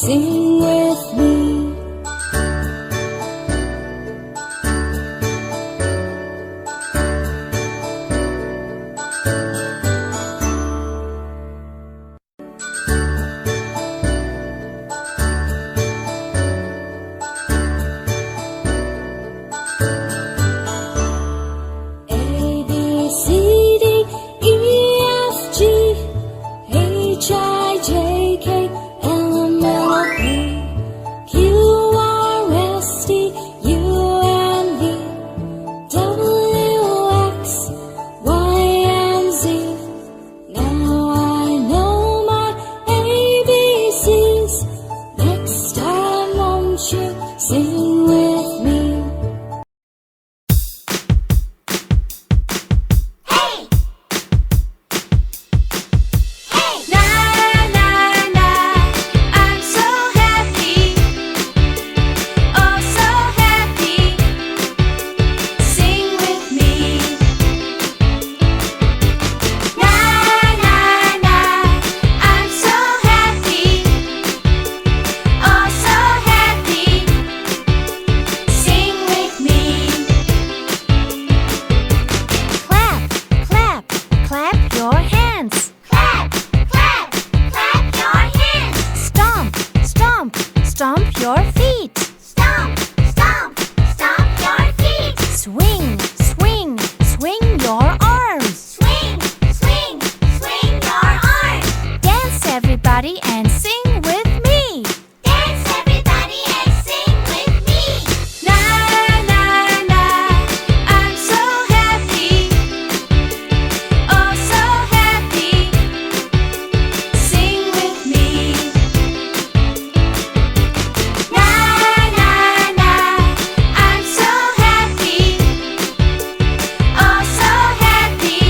Sing with me. Sing with me. Hey! Hey! Na na na, I'm so happy. Oh, so happy. Sing with me. Na na na, I'm so happy. Oh, so happy. Sing with me. Clap, clap, clap your hands. Clap, clap, clap your hands. Stomp, stomp, stomp your feet. Stomp, stomp, stomp your feet. Swing, swing, swing your arms. Swing, swing, swing your arms. Dance everybody and sing with me. Dance everybody and sing with me. Na na na, I'm so happy. Oh, so happy. Sing with me. Na na na, I'm so happy. Oh, so happy.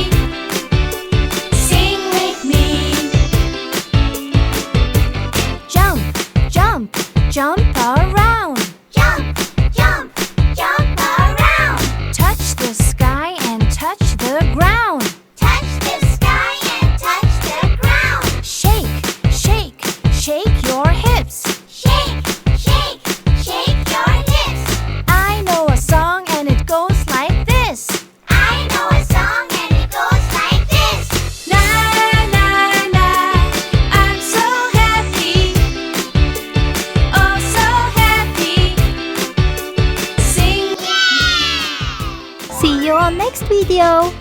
Sing with me. Jump, jump, jump around. Jump, jump, jump around. Touch the sky and touch the ground. Touch the sky and touch the ground. Shake, shake, shake your hips. Shake, shake, shake your hips. I know a song and it goes like this. I know a song and it goes like this. Na na na, I'm so happy. Oh, so happy. Sing. See you on next video.